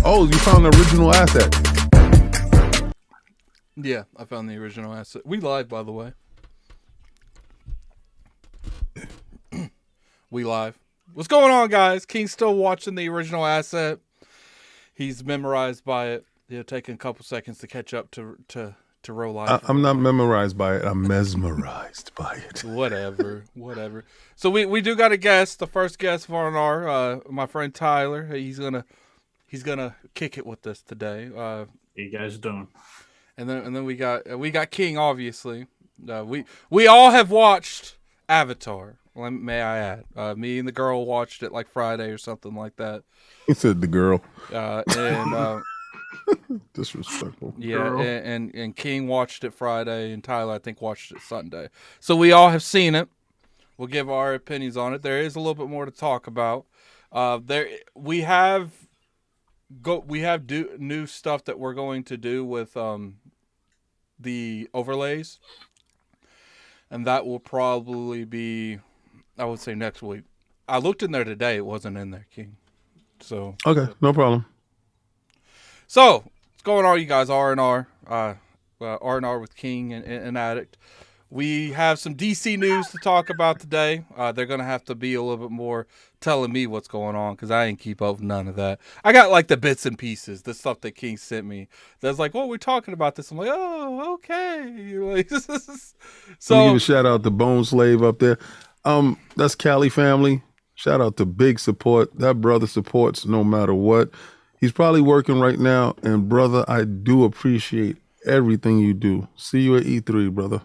Oh, you found the original asset. Yeah, I found the original asset. We live, by the way. We live. What's going on, guys? King's still watching the original asset. He's memorized by it. It'll take a couple seconds to catch up to real life. I'm not memorized by it. I'm mesmerized by it. Whatever. So we do got a guest. The first guest for our my friend Tyler. He's gonna kick it with us today. How you guys doing? And then we got King. Obviously, we all have watched Avatar. May I add? Me and the girl watched it like Friday or something like that. He said the girl. And Disrespectful. yeah, and King watched it Friday, and Tyler I think watched it Sunday. So we all have seen it. We'll give our opinions on it. There is a little bit more to talk about. We have new stuff that we're going to do with the overlays, and that will probably be, I would say, next week. I looked in there today; it wasn't in there, King. So okay, no problem. So what's going on, you guys? R&R with King and Addict. We have some DC news to talk about today. They're going to have to be a little bit more telling me what's going on because I ain't keep up with none of that. I got like the bits and pieces, the stuff that King sent me. That's like, well, we're talking about this. I'm like, oh, okay. Like, so Let me give a shout out to Bone Slave up there. That's Cali family. Shout out to big support. That brother supports no matter what. He's probably working right now. And brother, I do appreciate everything you do. See you at E3, brother.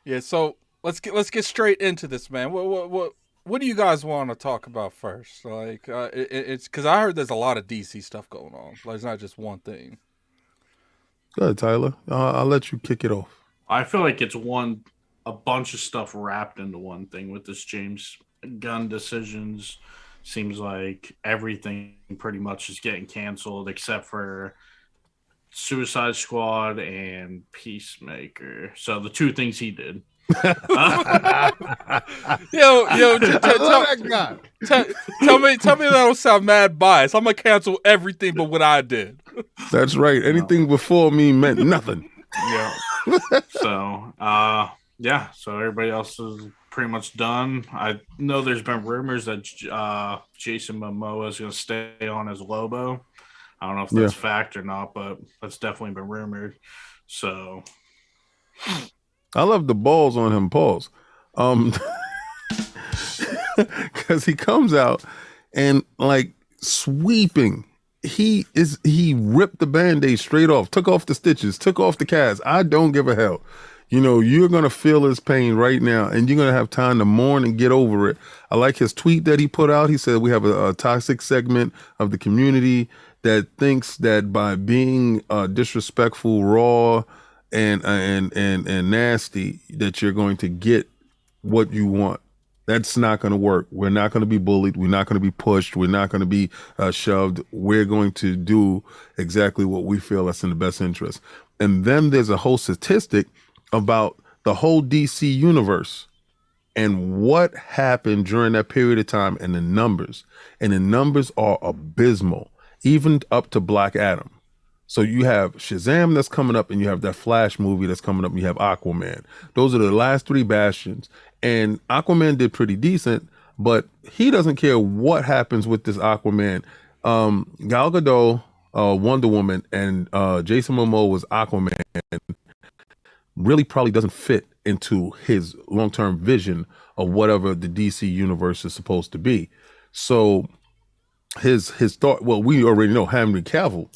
Yeah, so let's get straight into this, man. What do you guys want to talk about first? Like, it's because I heard there's a lot of DC stuff going on. Like, it's not just one thing. Go ahead, Tyler. I'll let you kick it off. I feel like it's a bunch of stuff wrapped into one thing with this James Gunn decisions. Seems like everything pretty much is getting canceled except for Suicide Squad and Peacemaker. So the two things he did. Tell me that don't sound mad biased. I'm gonna cancel everything but what I did. That's right. Anything before me meant nothing. Yeah. So so everybody else is pretty much done. I know there's been rumors that Jason Momoa is going to stay on as Lobo. I don't know if that's fact or not, but that's definitely been rumored. So I love the balls on him, Pauls. Because he comes out and like sweeping. He ripped the Band-Aid straight off, took off the stitches, took off the cast. I don't give a hell. You know, you're going to feel his pain right now, and you're going to have time to mourn and get over it. I like his tweet that he put out. He said we have a toxic segment of the community that thinks that by being disrespectful, raw, and nasty, that you're going to get what you want. That's not going to work. We're not going to be bullied. We're not going to be pushed. We're not going to be shoved. We're going to do exactly what we feel that's in the best interest. And then there's a whole statistic about the whole DC universe and what happened during that period of time and the numbers. And the numbers are abysmal, even up to Black Adam. So you have Shazam that's coming up, and you have that Flash movie that's coming up, and you have Aquaman. Those are the last three bastions. And Aquaman did pretty decent, but he doesn't care what happens with this Aquaman. Gal Gadot, Wonder Woman, and Jason Momoa was Aquaman. Really probably doesn't fit into his long-term vision of whatever the DC universe is supposed to be. So his thought, well, we already know Henry Cavill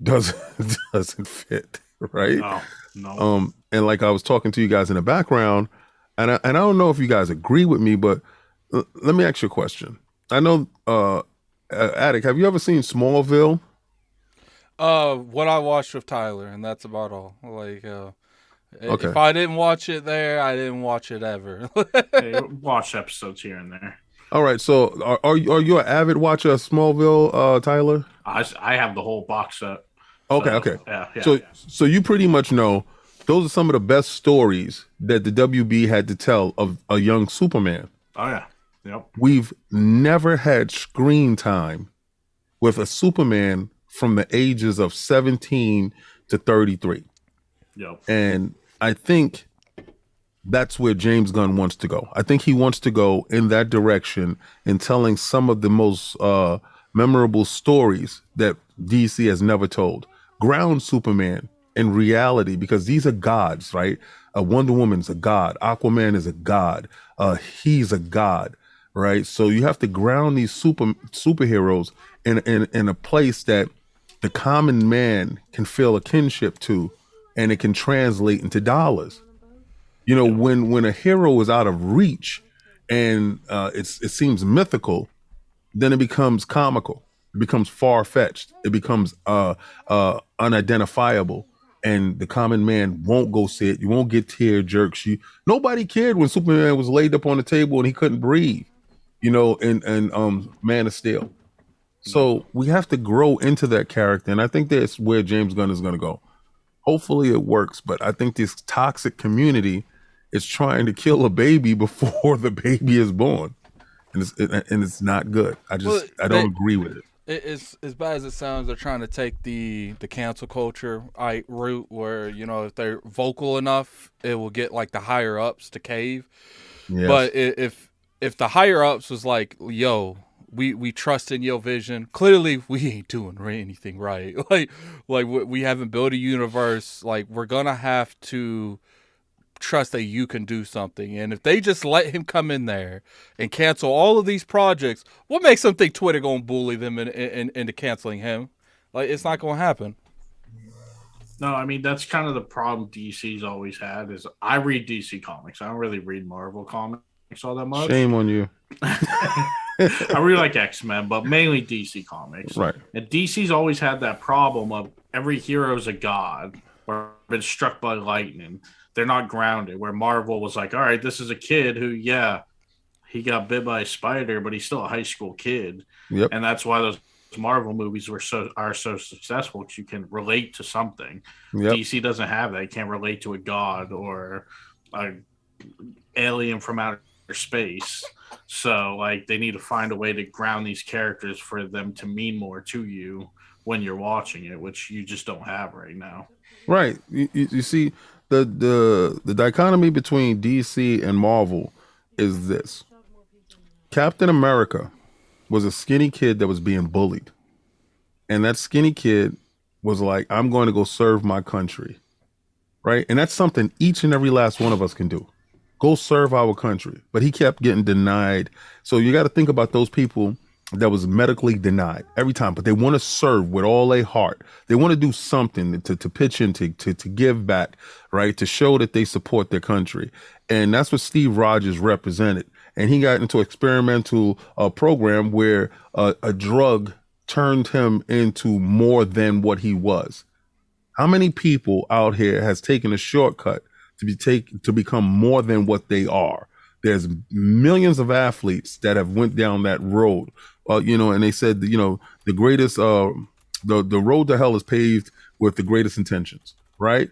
doesn't fit, right? No. And like I was talking to you guys in the background, and I don't know if you guys agree with me, but let me ask you a question. I know, Attic, have you ever seen Smallville? What I watched with Tyler, and that's about all. Like, okay. If I didn't watch it there, I didn't watch it ever. Hey, watch episodes here and there. All right. So are you an avid watcher of Smallville, Tyler? I have the whole box set. Okay. Yeah. So you pretty much know those are some of the best stories that the WB had to tell of a young Superman. Oh yeah. Yep. We've never had screen time with a Superman from the ages of 17 to 33. Yep. And I think that's where James Gunn wants to go. I think he wants to go in that direction in telling some of the most memorable stories that DC has never told. Ground Superman in reality, because these are gods, right? Wonder Woman's a god. Aquaman is a god. He's a god, right? So you have to ground these superheroes in a place that the common man can feel a kinship to, and it can translate into dollars. You know, when a hero is out of reach and it seems mythical, then it becomes comical. It becomes far-fetched. It becomes unidentifiable. And the common man won't go see it. You won't get tear jerks. Nobody cared when Superman was laid up on the table and he couldn't breathe, you know, in Man of Steel. So we have to grow into that character. And I think that's where James Gunn is going to go. Hopefully it works. But I think this toxic community is trying to kill a baby before the baby is born. And it's not good. I don't agree with it. It's as bad as it sounds. They're trying to take the cancel culture route, where, you know, if they're vocal enough, it will get like the higher ups to cave. Yes. But if the higher ups was like, yo, we trust in your vision, clearly we ain't doing anything right. Like we haven't built a universe. Like, we're gonna have to trust that you can do something. And if they just let him come in there and cancel all of these projects, what makes them think Twitter gonna bully them into canceling him? Like, it's not gonna happen. No, I mean, that's kind of the problem DC's always had. Is I read DC comics. I don't really read Marvel comics all that much. Shame on you. I really like X-Men, but mainly DC comics. Right. And DC's always had that problem of every hero's a god or been struck by lightning. They're not grounded, where Marvel was like, all right, this is a kid who, yeah, he got bit by a spider, but he's still a high school kid. Yep. And that's why those Marvel movies are so successful, because you can relate to something. Yep. DC doesn't have that. You can't relate to a god or an alien from outer space. So, like, they need to find a way to ground these characters for them to mean more to you when you're watching it, which you just don't have right now. Right. You see, the dichotomy between DC and Marvel is this. Captain America was a skinny kid that was being bullied. And that skinny kid was like, I'm going to go serve my country. Right? And that's something each and every last one of us can do. Go serve our country. But he kept getting denied. So you got to think about those people that was medically denied every time, but they want to serve with all their heart. They want to do something to pitch in, to give back, right? To show that they support their country. And that's what Steve Rogers represented. And he got into an experimental program where a drug turned him into more than what he was. How many people out here has taken a shortcut to become more than what they are? There's millions of athletes that have went down that road. You know, and they said, you know, the greatest, the road to hell is paved with the greatest intentions, right?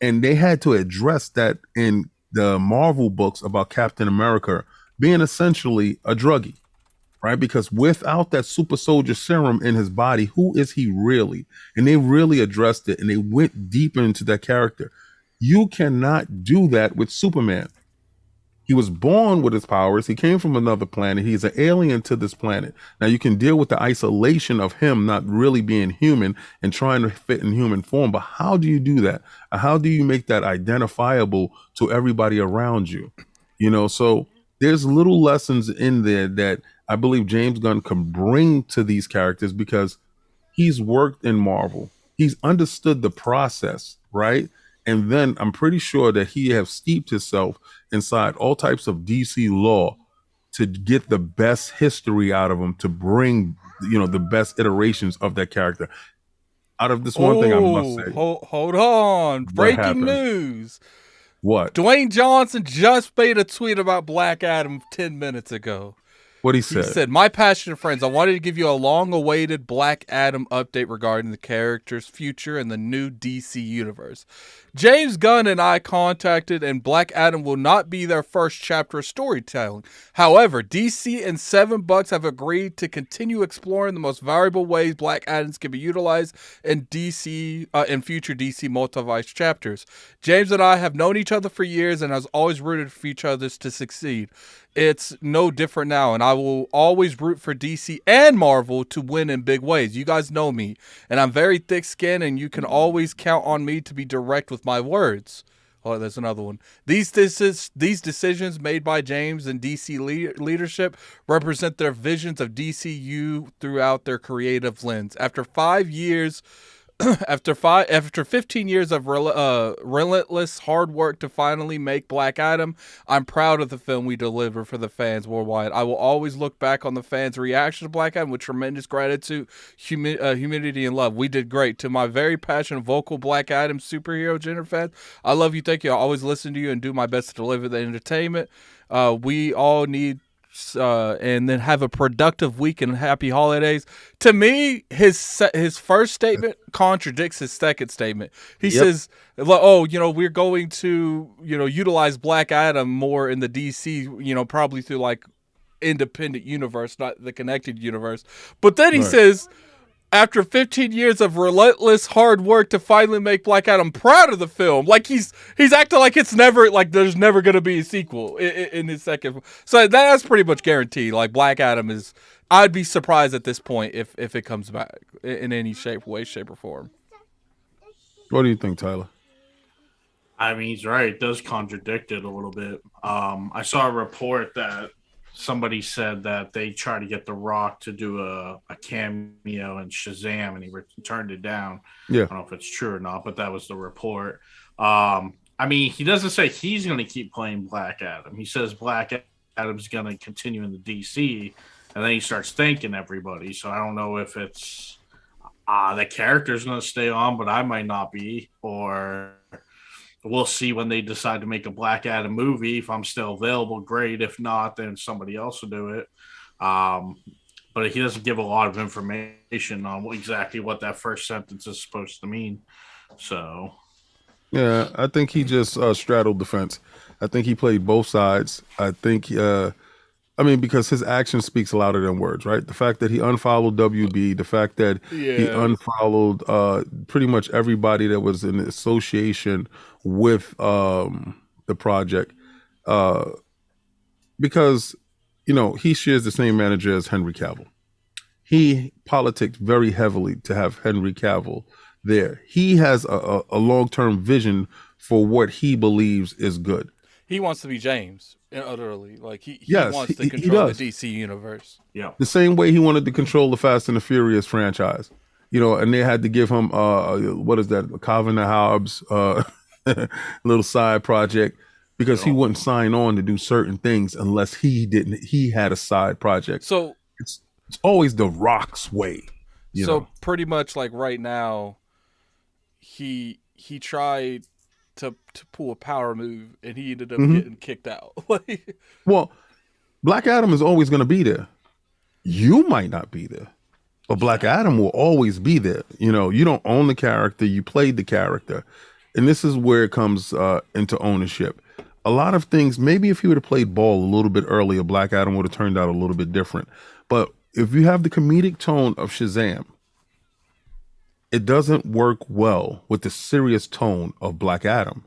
And they had to address that in the Marvel books about Captain America being essentially a druggie, right? Because without that super soldier serum in his body, who is he really? And they really addressed it, and they went deep into that character. You cannot do that with Superman. He was born with his powers. He came from another planet. He's an alien to this planet. Now you can deal with the isolation of him not really being human and trying to fit in human form. But how do you do that? How do you make that identifiable to everybody around you? You know, so there's little lessons in there that I believe James Gunn can bring to these characters, because he's worked in Marvel. He's understood the process, right? And then I'm pretty sure that he has steeped himself inside all types of DC law to get the best history out of him, to bring, you know, the best iterations of that character. Out of this one thing I must say. Hold on. Breaking news. What? Dwayne Johnson just made a tweet about Black Adam 10 minutes ago. What he He said. said, "My passionate friends, I wanted to give you a long-awaited Black Adam update regarding the character's future in the new DC universe. James Gunn and I contacted, and Black Adam will not be their first chapter of storytelling. However, DC and $7 have agreed to continue exploring the most valuable ways Black Adams can be utilized in in future DC multiverse chapters. James and I have known each other for years and has always rooted for each other to succeed. It's no different now, and I will always root for DC and Marvel to win in big ways. You guys know me, and I'm very thick-skinned, and you can always count on me to be direct with my words." Oh, there's another one. These decisions made by James and DC leadership represent their visions of DCU throughout their creative lens. After 5 years... After 15 years of relentless hard work to finally make Black Adam, I'm proud of the film we delivered for the fans worldwide. I will always look back on the fans' reaction to Black Adam with tremendous gratitude, humility, and love. We did great. To my very passionate, vocal Black Adam superhero Jenner fans, I love you. Thank you. I'll always listen to you and do my best to deliver the entertainment we all need. And then have a productive week and happy holidays. To me, his first statement contradicts his second statement. He says, "Oh, we're going to utilize Black Adam more in the DC, probably through like independent universe, not the connected universe." But then he says, after 15 years of relentless hard work to finally make Black Adam, proud of the film. Like he's acting like it's never, like there's never going to be a sequel in his second. So that's pretty much guaranteed. Like Black Adam is, I'd be surprised at this point if it comes back in any way, shape, or form. What do you think, Tyler? I mean, he's right. It does contradict it a little bit. I saw a report that somebody said that they tried to get The Rock to do a cameo in Shazam, and he turned it down. Yeah. I don't know if it's true or not, but that was the report. I mean, he doesn't say he's going to keep playing Black Adam. He says Black Adam's going to continue in the DC, and then he starts thanking everybody. So I don't know if it's the character's going to stay on, but I might not be, or we'll see when they decide to make a Black Adam movie. If I'm still available, great. If not, then somebody else will do it. But he doesn't give a lot of information on exactly what that first sentence is supposed to mean. So, yeah, I think he just straddled the fence. I think he played both sides. I think, because his action speaks louder than words, right? The fact that he unfollowed WB, the fact that he unfollowed pretty much everybody that was in association with the project, because he shares the same manager as Henry Cavill. He politicked very heavily to have Henry Cavill there. He has a long-term vision for what he believes is good. He wants to be James, utterly. Like he Yes, wants to he control the does. DC universe. yeah. The same way he wanted to control the Fast and the Furious franchise, and they had to give him what is that, Calvin and Hobbes little side project, because he wouldn't sign on to do certain things unless he had a side project. So it's always the Rock's way. You know? Pretty much like right now, he tried to pull a power move and he ended up getting kicked out. Well, Black Adam is always going to be there. You might not be there, but Black Adam will always be there. You don't own the character, you played the character. And this is where it comes into ownership. A lot of things, maybe if he would have played ball a little bit earlier, Black Adam would have turned out a little bit different. But if you have the comedic tone of Shazam, it doesn't work well with the serious tone of Black Adam.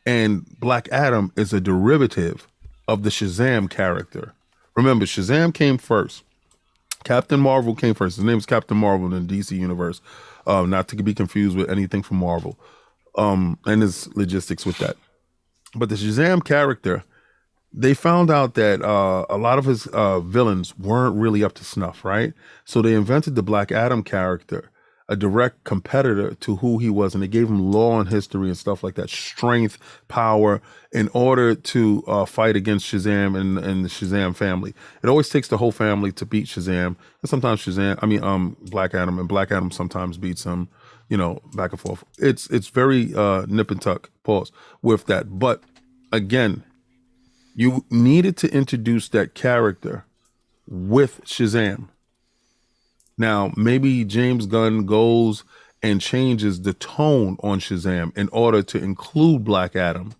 And Black Adam is a derivative of the Shazam character. Remember, Shazam came first. Captain Marvel came first. His name is Captain Marvel in the DC universe. Not to be confused with anything from Marvel. And his logistics with that. But the Shazam character, they found out that a lot of his villains weren't really up to snuff, right? So they invented the Black Adam character, a direct competitor to who he was, and they gave him law and history and stuff like that, strength, power, in order to fight against Shazam and the Shazam family. It always takes the whole family to beat Shazam, and sometimes Black Adam, and Black Adam sometimes beats him, back and forth. It's very nip and tuck, pause, with that. But again, you needed to introduce that character with Shazam. Now, maybe James Gunn goes and changes the tone on Shazam in order to include Black Adam.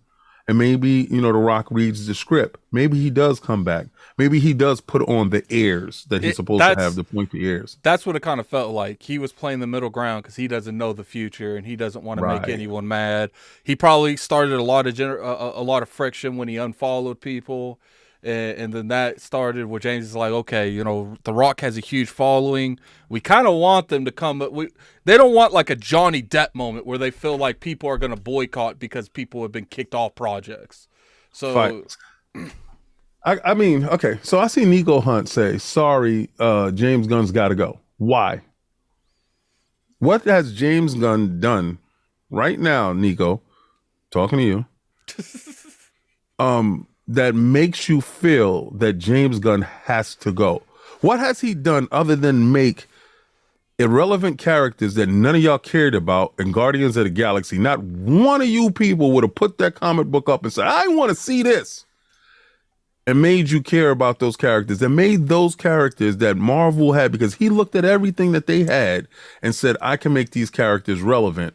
And maybe, The Rock reads the script. Maybe he does come back. Maybe he does put on the airs that he's supposed to have, the pointy airs. That's what it kind of felt like. He was playing the middle ground because he doesn't know the future and he doesn't want to make anyone mad. He probably started a lot of friction when he unfollowed people. And then that started where James is like, okay, The Rock has a huge following. We kind of want them to come. They don't want like a Johnny Depp moment where they feel like people are going to boycott because people have been kicked off projects. So, I mean, okay. So I see Nico Hunt say, sorry, James Gunn's got to go. Why? What has James Gunn done right now, Nico? Talking to you. That makes you feel that James Gunn has to go? What has he done other than make irrelevant characters that none of y'all cared about in Guardians of the Galaxy? Not one of you people would have put that comic book up and said, I want to see this, and made you care about those characters, and made those characters that Marvel had, because he looked at everything that they had and said, I can make these characters relevant.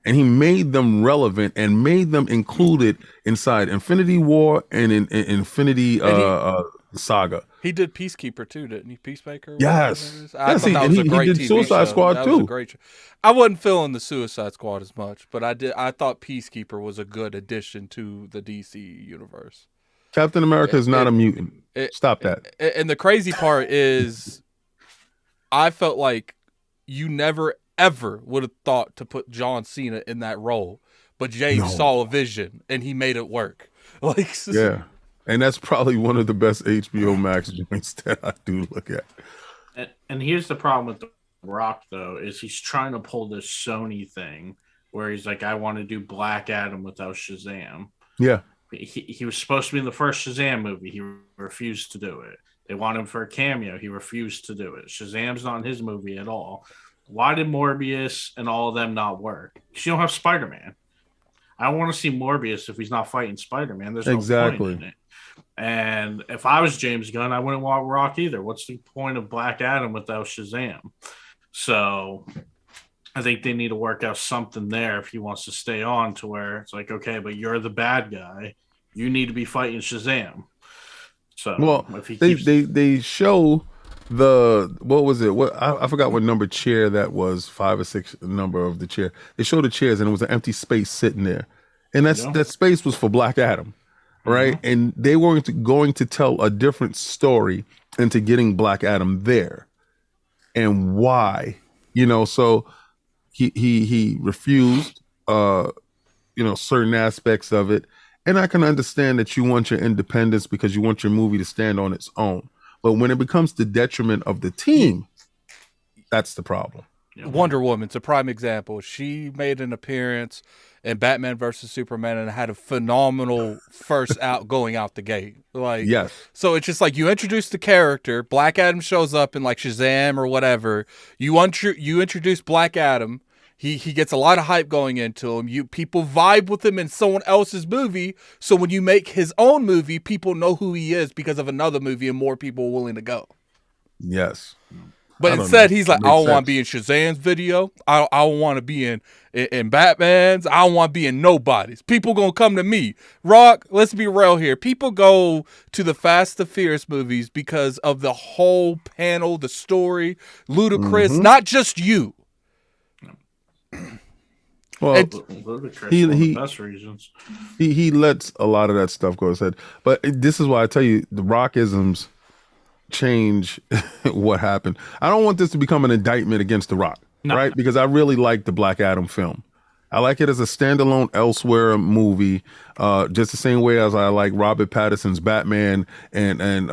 And he made them relevant and made them included inside Infinity War and in Infinity Saga. He did Peacekeeper too, didn't he? Peacemaker? Yes. I thought that was a great he did TV Suicide show. Squad that too. Was a great show. I wasn't feeling the Suicide Squad as much, but I thought Peacekeeper was a good addition to the DC universe. Captain America is not a mutant. Stop that. And the crazy part is, I felt like you never ever would have thought to put John Cena in that role, but James saw a vision and he made it work. Yeah, and that's probably one of the best HBO Max joints that I do look at. And here's the problem with The Rock, though, is he's trying to pull this Sony thing where he's like, I want to do Black Adam without Shazam. Yeah. He was supposed to be in the first Shazam movie. He refused to do it. They want him for a cameo. He refused to do it. Shazam's not in his movie at all. Why did Morbius and all of them not work? Because you don't have Spider-Man. I don't want to see Morbius if he's not fighting Spider-Man. There's no point in it. And if I was James Gunn, I wouldn't want Rock either. What's the point of Black Adam without Shazam? So I think they need to work out something there if he wants to stay on, to where it's like, okay, but you're the bad guy. You need to be fighting Shazam. So if he they show what was it? I forgot what number chair that was, 5 or 6 number of the chair. They showed the chairs and it was an empty space sitting there, and that space was for Black Adam, right? Mm-hmm. And they were going to tell a different story into getting Black Adam there, and why, so he refused, certain aspects of it, and I can understand that you want your independence because you want your movie to stand on its own. But when it becomes the detriment of the team, that's the problem. Wonder Woman's a prime example. She made an appearance in Batman versus Superman and had a phenomenal first going out the gate. Yes. So it's just like you introduce the character, Black Adam shows up in like Shazam or whatever. You introduce Black Adam. He gets a lot of hype going into him. People vibe with him in someone else's movie. So when you make his own movie, people know who he is because of another movie, and more people are willing to go. Yes. But instead, he's like, I don't want to be in Shazam's video. I don't want to be in Batman's. I don't want to be in nobody's. People gonna come to me. Rock, let's be real here. People go to the Fast and Furious movies because of the whole panel, the story, Ludacris, not just you. Well, the best reasons. He lets a lot of that stuff go his head. But this is why I tell you, the Rockisms change what happened. I don't want this to become an indictment against the Rock, right? Because I really like the Black Adam film. I like it as a standalone Elsewhere movie, just the same way as I like Robert Pattinson's Batman and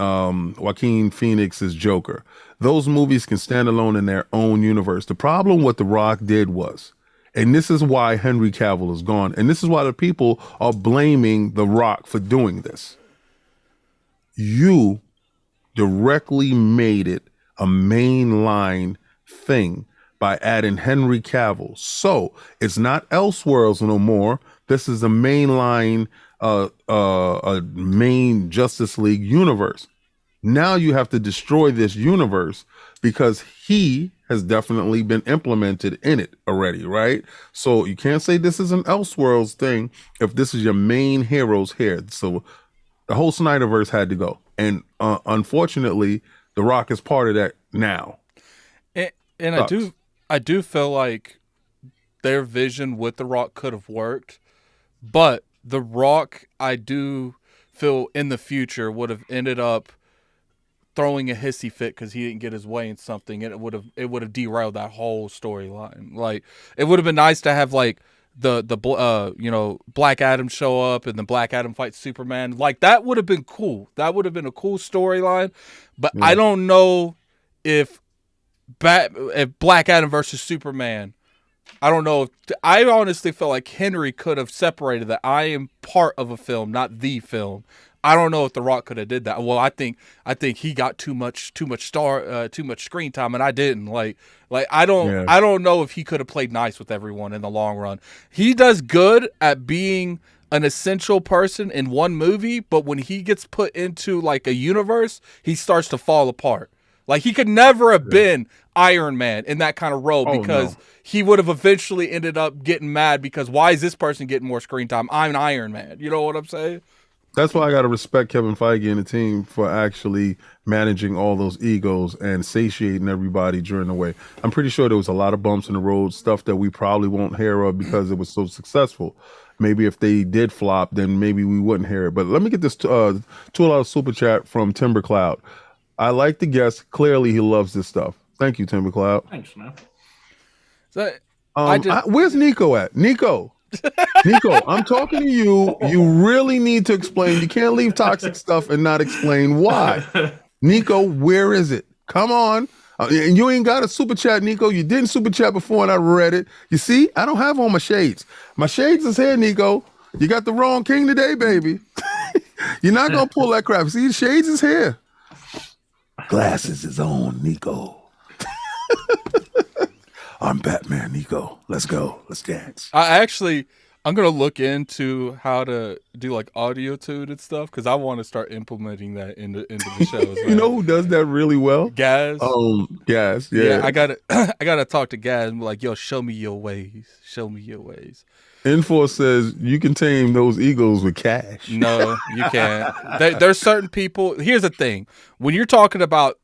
Joaquin Phoenix's Joker. Those movies can stand alone in their own universe. The problem what The Rock did was, and this is why Henry Cavill is gone, and this is why the people are blaming The Rock for doing this. You directly made it a mainline thing by adding Henry Cavill. So it's not Elseworlds no more. This is a mainline, a main Justice League universe. Now you have to destroy this universe because he has definitely been implemented in it already, right? So you can't say this is an Elseworlds thing if this is your main heroes here. So the whole Snyderverse had to go, and unfortunately, The Rock is part of that now. And I do feel like their vision with The Rock could have worked, but The Rock, I do feel in the future would have ended up throwing a hissy fit because he didn't get his way in something, and it would have derailed that whole storyline. Like, it would have been nice to have like the Black Adam show up and the Black Adam fights Superman. Like, that would have been cool. That would have been a cool storyline. But I don't know if Black Adam versus Superman. I don't know. I honestly feel like Henry could have separated that. I am part of a film, not the film. I don't know if The Rock could have did that. Well, I think he got too much screen time, and I didn't. Like I don't know if he could have played nice with everyone in the long run. He does good at being an essential person in one movie, but when he gets put into like a universe, he starts to fall apart. Like, he could never have been Iron Man in that kind of role because he would have eventually ended up getting mad because why is this person getting more screen time? I'm an Iron Man. You know what I'm saying? That's why I got to respect Kevin Feige and the team for actually managing all those egos and satiating everybody during the way. I'm pretty sure there was a lot of bumps in the road, stuff that we probably won't hear of because it was so successful. Maybe if they did flop, then maybe we wouldn't hear it. But let me get this $2 super chat from Timber Cloud. I like the guest. Clearly, he loves this stuff. Thank you, Timber Cloud. Thanks, man. So, where's Nico at? Nico, I'm talking to you. You really need to explain. You can't leave toxic stuff and not explain why. Nico, where is it? Come on. And you ain't got a super chat, Nico. You didn't super chat before and I read it. You see, I don't have all my shades. My shades is here, Nico. You got the wrong king today, baby. You're not going to pull that crap. See, the shades is here. Glasses is on, Nico. I'm Batman, Nico. Let's go. Let's dance. I'm going to look into how to do like audio tune and stuff because I want to start implementing that into the shows. You know who does that really well? Gaz. Gaz. Yeah. I gotta talk to Gaz and be like, yo, show me your ways. Show me your ways. Info says you can tame those egos with cash. No, you can't. There's certain people. Here's the thing. When you're talking about,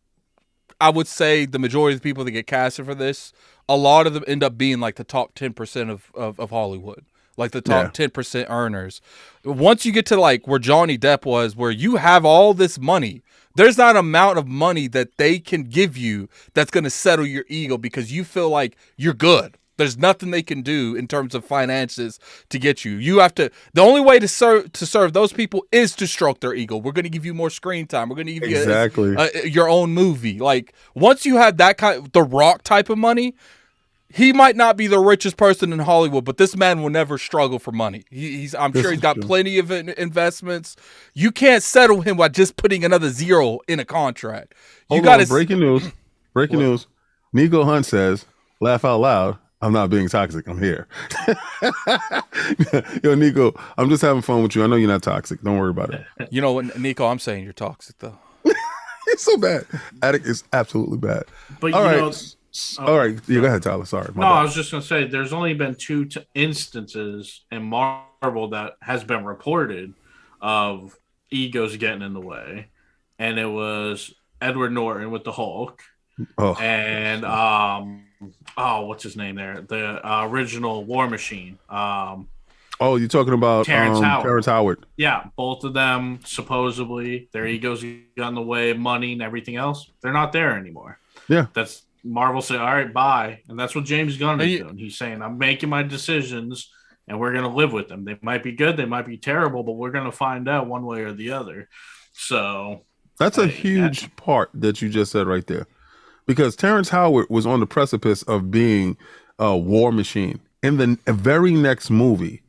I would say the majority of the people that get casted for this, a lot of them end up being like the top 10% of Hollywood. Like the top 10% earners. Once you get to like where Johnny Depp was, where you have all this money, there's not an amount of money that they can give you that's going to settle your ego because you feel like you're good. There's nothing they can do in terms of finances to get you. You have to. The only way to serve those people is to stroke their ego. We're going to give you more screen time. We're going to give you your own movie. Like, once you have that The Rock type of money, he might not be the richest person in Hollywood, but this man will never struggle for money. I'm sure he's got plenty of investments. You can't settle him by just putting another zero in a contract. Breaking news. Nico Hunt says, laugh out loud. I'm not being toxic. I'm here. Yo, Nico, I'm just having fun with you. I know you're not toxic. Don't worry about it. You know what, Nico, I'm saying you're toxic, though. It's so bad. Attic is absolutely bad. But all right. All right. Yeah, go ahead, Tyler. Sorry. No, I was just going to say there's only been two instances in Marvel that has been reported of egos getting in the way. And it was Edward Norton with the Hulk. Oh. And what's his name there? The original War Machine. You're talking about Terrence Howard. Yeah, both of them supposedly their egos got in the way of money and everything else. They're not there anymore. Yeah, that's Marvel say, all right, bye, and that's what James Gunn is doing. He's saying, I'm making my decisions, and we're gonna live with them. They might be good, they might be terrible, but we're gonna find out one way or the other. So that's a huge part that you just said right there. Because Terrence Howard was on the precipice of being a War Machine in the very next movie.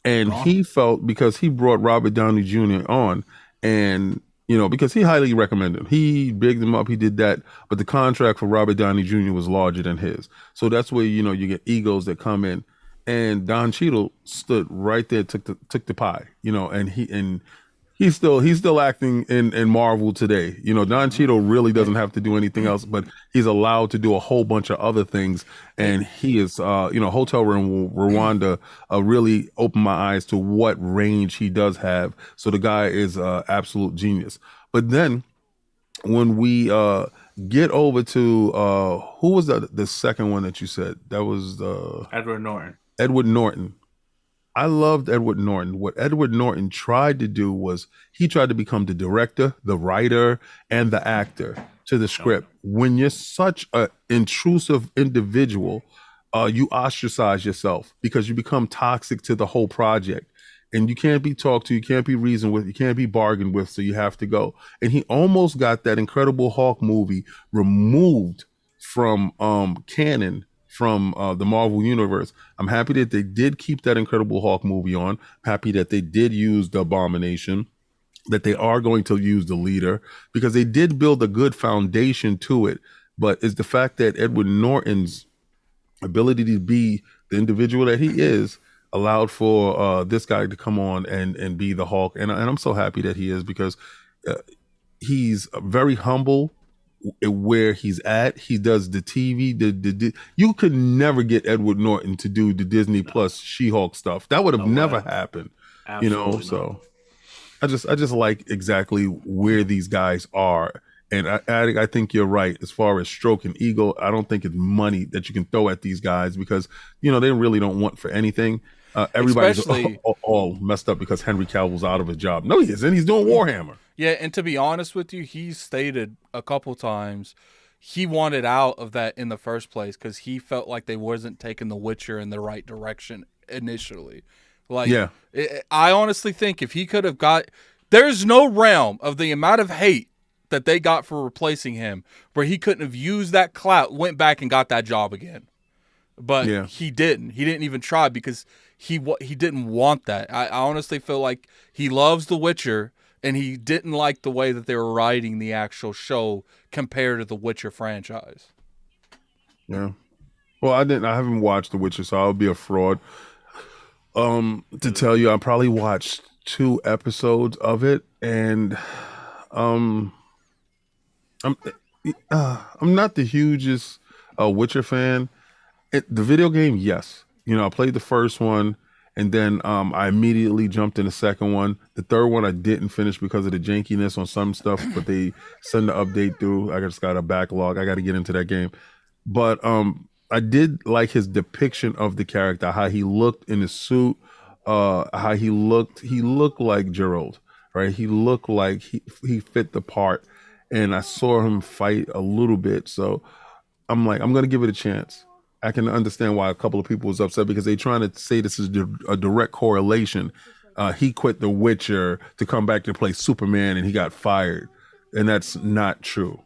And he felt because he brought Robert Downey Jr. on and, because he highly recommended him. He bigged him up. He did that. But the contract for Robert Downey Jr. was larger than his. So that's where, you get egos that come in. And Don Cheadle stood right there, took the pie, and He's still acting in Marvel today. You know, Don Cheadle really doesn't have to do anything else, but he's allowed to do a whole bunch of other things. And he is, Hotel Rwanda really opened my eyes to what range he does have. So the guy is absolute genius. But then when we get over to who was the second one that you said? That was Edward Norton. Edward Norton. I loved Edward Norton. What Edward Norton tried to do was he tried to become the director, the writer, and the actor to the script. When you're such an intrusive individual, you ostracize yourself because you become toxic to the whole project. And you can't be talked to, you can't be reasoned with, you can't be bargained with, so you have to go. And he almost got that Incredible Hulk movie removed from canon, from the Marvel Universe. I'm happy that they did keep that Incredible Hulk movie on. I'm happy that they did use the Abomination, that they are going to use the Leader, because they did build a good foundation to it. But it's the fact that Edward Norton's ability to be the individual that he is allowed for this guy to come on and be the Hulk. And I'm so happy that he is, because he's very humble where he's at. He does the TV. You could never get Edward Norton to do the Disney Plus She-Hulk stuff. That would have never happened. Absolutely so I just like exactly where these guys are. And I think you're right. As far as stroke and ego, I don't think it's money that you can throw at these guys, because, they really don't want for anything. Everybody's all messed up because Henry Cavill's out of his job. No, he isn't. He's doing Warhammer. Yeah, and to be honest with you, he's stated a couple times he wanted out of that in the first place because he felt like they wasn't taking The Witcher in the right direction initially. I honestly think if he could have there's no realm of the amount of hate that they got for replacing him where he couldn't have used that clout, went back and got that job again. But he didn't. He didn't even try because he didn't want that. I honestly feel like he loves The Witcher, and he didn't like the way that they were writing the actual show compared to the Witcher franchise. Yeah. Well, I haven't watched The Witcher, so I'll be a fraud. To tell you, I probably watched 2 episodes of it, and I'm not the hugest Witcher fan. The video game, yes. I played the first one, and then I immediately jumped in the second one. The third one I didn't finish because of the jankiness on some stuff, but they send the update through. I just got a backlog. I got to get into that game. But I did like his depiction of the character, how he looked in his suit, how he looked. He looked like Gerald, right? He looked like he fit the part, and I saw him fight a little bit. So I'm like, I'm going to give it a chance. I can understand why a couple of people was upset because they're trying to say this is a direct correlation. He quit The Witcher to come back to play Superman and he got fired. And that's not true.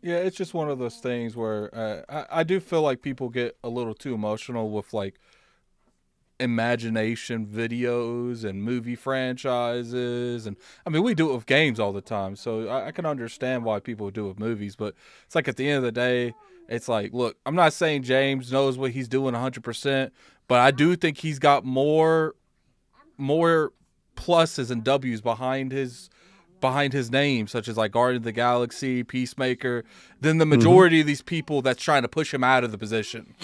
Yeah, it's just one of those things where I do feel like people get a little too emotional with like imagination videos and movie franchises. And I mean, we do it with games all the time. So I can understand why people do it with movies. But it's like at the end of the day, it's like, look, I'm not saying James knows what he's doing 100%, but I do think he's got more pluses and W's behind his name, such as like Guardian of the Galaxy, Peacemaker, than the majority of these people that's trying to push him out of the position.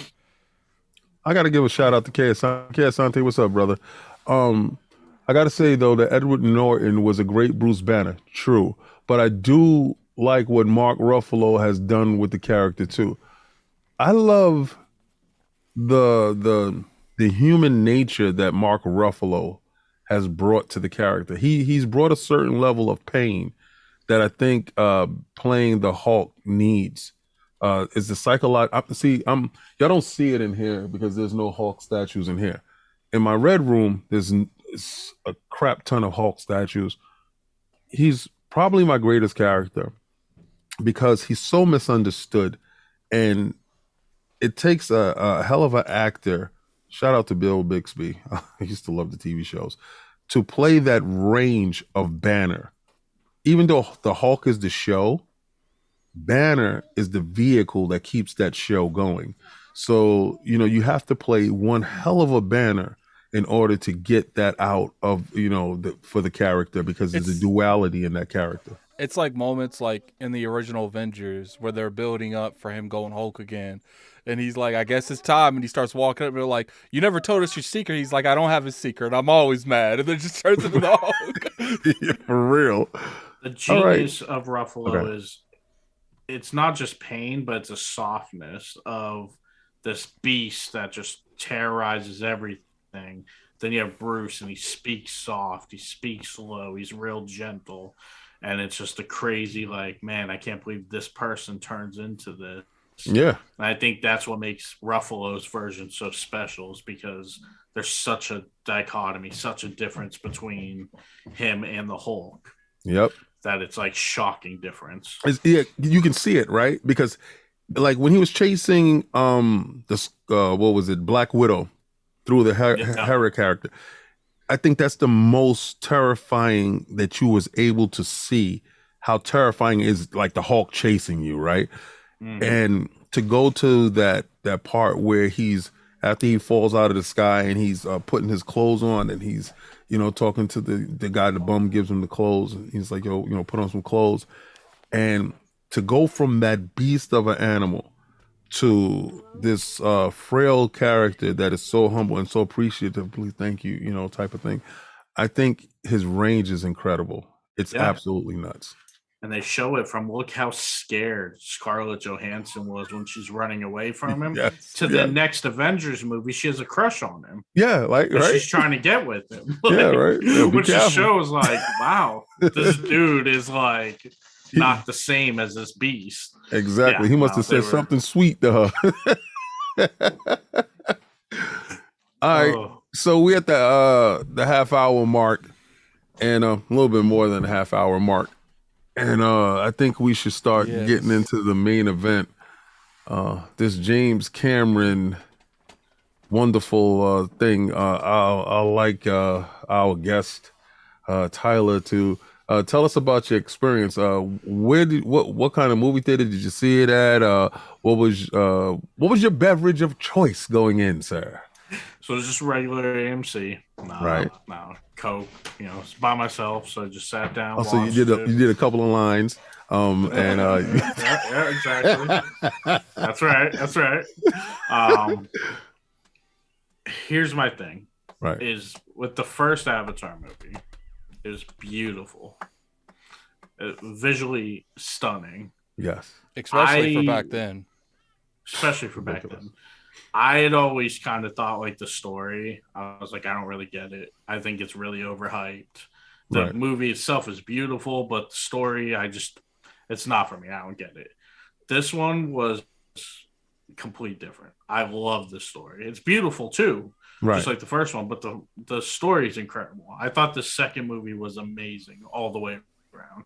I got to give a shout out to Asante. What's up, brother? I got to say, though, that Edward Norton was a great Bruce Banner. True. But I do like what Mark Ruffalo has done with the character, too. I love the human nature that Mark Ruffalo has brought to the character. He's brought a certain level of pain that I think playing the Hulk needs. Is the psychological. See, y'all don't see it in here because there's no Hulk statues in here. In my red room, there's a crap ton of Hulk statues. He's probably my greatest character because he's so misunderstood, and it takes a hell of an actor. Shout out to Bill Bixby. I used to love the TV shows. To play that range of Banner, even though the Hulk is the show, Banner is the vehicle that keeps that show going. So, you have to play one hell of a Banner in order to get that out of, for the character, because there's a duality in that character. It's like moments like in the original Avengers where they're building up for him going Hulk again. And he's like, I guess it's time. And he starts walking up and they're like, you never told us your secret. He's like, I don't have a secret. I'm always mad. And then just turns into the Hulk. Yeah, for real. The genius of Ruffalo is it's not just pain, but it's a softness of this beast that just terrorizes everything. Then you have Bruce, and he speaks soft, he speaks slow, he's real gentle. And it's just a crazy, like, man, I can't believe this person turns into this. Yeah. And I think that's what makes Ruffalo's version so special, is because there's such a dichotomy, such a difference between him and the Hulk. Yep. That it's like shocking difference. Yeah, you can see it, right? Because like when he was chasing Black Widow through the Hera character, I think that's the most terrifying that you was able to see. How terrifying is like the Hulk chasing you, right? Mm-hmm. And to go to that part where he's, after he falls out of the sky and he's putting his clothes on, and he's, talking to the guy, the bum gives him the clothes, and he's like, yo, put on some clothes. And to go from that beast of an animal to this frail character that is so humble and so appreciative, please, thank you, type of thing. I think his range is incredible. It's absolutely nuts. And they show it from, look how scared Scarlett Johansson was when she's running away from him, to the next Avengers movie. She has a crush on him. Yeah, like, right? She's trying to get with him. Yeah, right. Yeah, which just shows, like, wow, this dude is like not the same as this beast. Exactly. He must have said something sweet to her. All right. So we're at the half hour mark, and a little bit more than a half hour mark. And I think we should start getting into the main event. This James Cameron wonderful thing. I'll like our guest Tyler to tell us about your experience. What kind of movie theater did you see it at? What was your beverage of choice going in, sir? So it's just regular AMC. No, Coke. It's by myself, so I just sat down. So you did a couple of lines, and yeah, exactly. That's right. Here's my thing. Right. Is with the first Avatar movie, it was beautiful, visually stunning. Yes, especially for back then. I had always kind of thought, like, the story, I was like, I don't really get it. I think it's really overhyped. The movie itself is beautiful, but the story, it's not for me. I don't get it. This one was completely different. I love the story. It's beautiful too, just like the first one, but the story is incredible. I thought the second movie was amazing all the way around.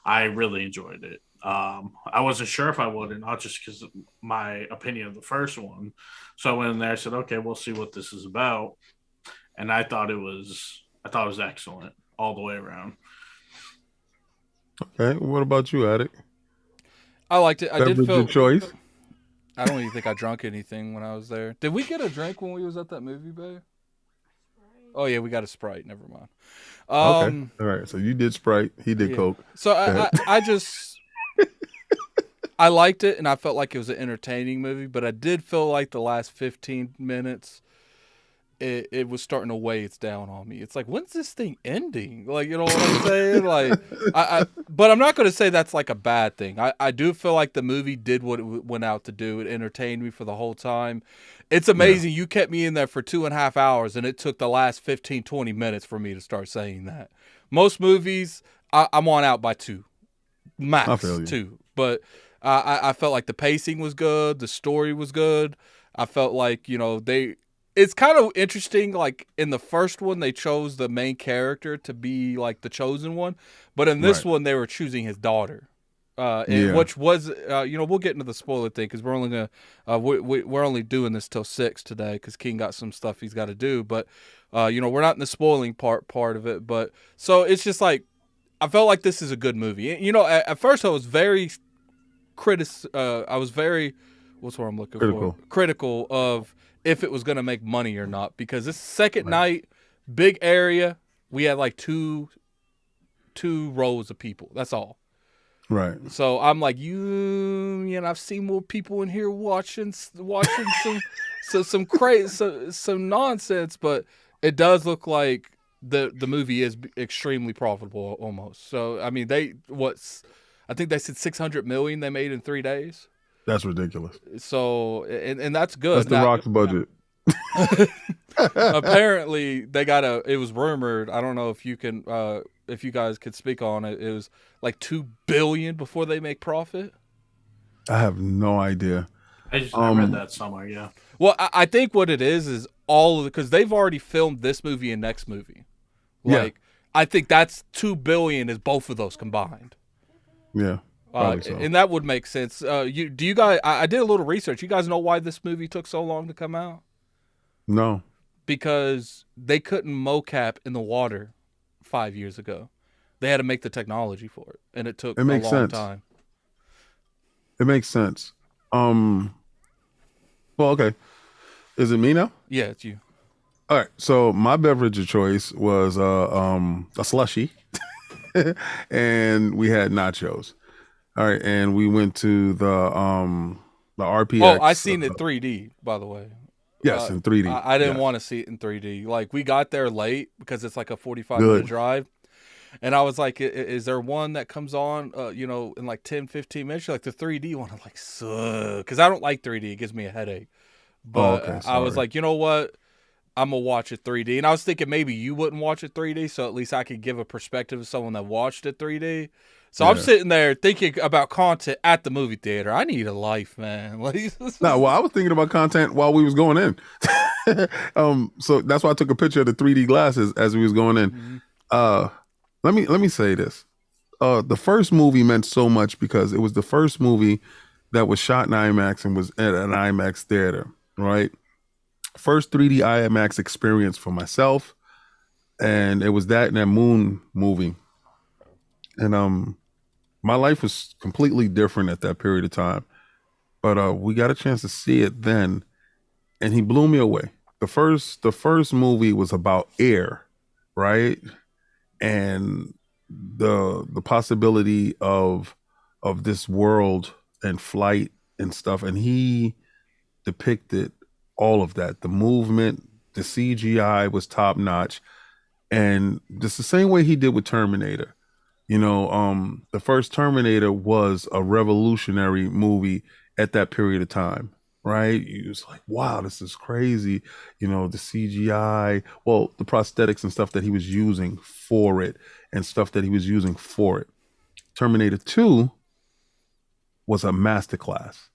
I really enjoyed it. I wasn't sure if I would or not, just because of my opinion of the first one. So I went in there, I said, okay, we'll see what this is about. And I thought it was excellent all the way around. Okay. What about you, Attic? I liked it. I did feel your choice. I don't even think I drank anything when I was there. Did we get a drink when we was at that movie, babe? Oh yeah, we got a Sprite. Never mind. Okay. All right. So you did Sprite. He did Coke. So I just I liked it, and I felt like it was an entertaining movie, but I did feel like the last 15 minutes, it was starting to weigh its down on me. It's like, when's this thing ending? Like, you know what I'm saying? Like, but I'm not going to say that's like a bad thing. I do feel like the movie did what it went out to do. It entertained me for the whole time. It's amazing. Yeah. You kept me in there for 2.5 hours, and it took the last 15, 20 minutes for me to start saying that. Most movies, I'm on out by 2. Max 2. But I felt like the pacing was good. The story was good. I felt like, it's kind of interesting. Like in the first one, they chose the main character to be like the chosen one. But in this one, they were choosing his daughter. Which was, we'll get into the spoiler thing because we're only gonna, we're only doing this till 6 today because King got some stuff he's got to do. But, we're not in the spoiling part of it. But so it's just like, I felt like this is a good movie. At first I was very what's what I'm looking Critical. for? Critical of if it was going to make money or not. Because this second night, big area, we had like two rows of people. That's all. Right. So I'm like, I've seen more people in here watching some crazy, some nonsense, but it does look like the movie is extremely profitable almost. So I mean, I think they said 600 million they made in 3 days. That's ridiculous. So and that's good. That's the Rock's budget. Apparently they it was rumored, I don't know if you guys could speak on it, it was like $2 billion before they make profit. I have no idea. I read that somewhere. Yeah. Well, I think what it is all of because they've already filmed this movie and next movie. Like, I think that's $2 billion is both of those combined. Yeah. So. And that would make sense. Do you guys? I did a little research. You guys know why this movie took so long to come out? No. Because they couldn't mocap in the water 5 years ago. They had to make the technology for it, and it took a long time. It makes sense. Well, okay. Is it me now? Yeah, it's you. All right. So my beverage of choice was a slushie, and we had nachos. All right, and we went to the RPX. Oh, I seen it 3D, by the way. Yes, in 3D. I didn't want to see it in 3D. Like, we got there late because it's like a 45-minute drive. And I was like, is there one that comes on, in like 10, 15 minutes? You're like, the 3D one. I'm like, suck. Because I don't like 3D. It gives me a headache. But I was like, you know what? I'm going to watch it 3D. And I was thinking maybe you wouldn't watch it 3D, so at least I could give a perspective of someone that watched it 3D. So I'm sitting there thinking about content at the movie theater. I need a life, man. Well, I was thinking about content while we was going in. So that's why I took a picture of the 3D glasses as we was going in. Let me say this. The first movie meant so much because it was the first movie that was shot in IMAX and was at an IMAX theater, right? First 3D IMAX experience for myself, and it was that and that Moon movie. And my life was completely different at that period of time. But we got a chance to see it then, and he blew me away. The first movie was about air, right? And the possibility of this world and flight and stuff, and he depicted all of that. The movement, the CGI was top notch, and just the same way he did with Terminator. The first Terminator was a revolutionary movie at that period of time, right? It was like, wow, this is crazy. The CGI, well, the prosthetics and stuff that he was using for it and stuff that he was using for it. Terminator 2 was a masterclass.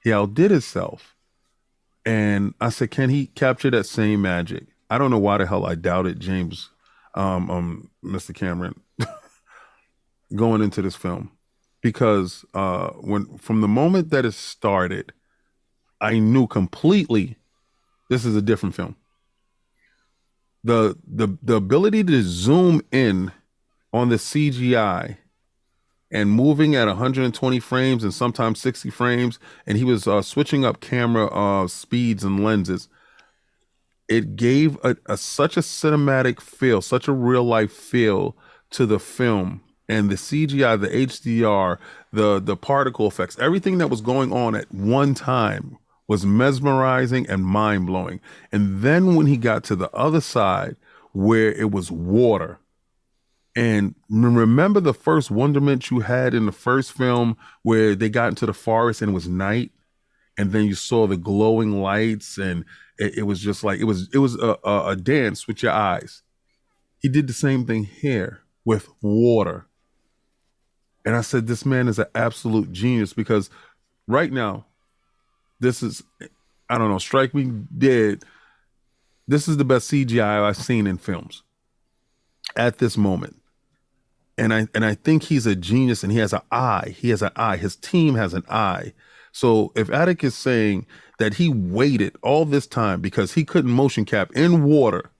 He outdid himself. And I said, can he capture that same magic? I don't know why the hell I doubted James, Mr. Cameron, going into this film, because from the moment that it started, I knew completely this is a different film. The ability to zoom in on the CGI and moving at 120 frames and sometimes 60 frames, and he was switching up camera speeds and lenses. It gave such a cinematic feel, such a real life feel to the film. And the CGI, the HDR, the particle effects, everything that was going on at one time was mesmerizing and mind-blowing. And then when he got to the other side where it was water, and remember the first wonderment you had in the first film where they got into the forest and it was night, and then you saw the glowing lights, and it was just like, it was a dance with your eyes. He did the same thing here with water. And I said, this man is an absolute genius, because right now, this is, I don't know, strike me dead. This is the best CGI I've seen in films at this moment. And I think he's a genius, and he has an eye. He has an eye. His team has an eye. So if Attic is saying that he waited all this time because he couldn't motion cap in water,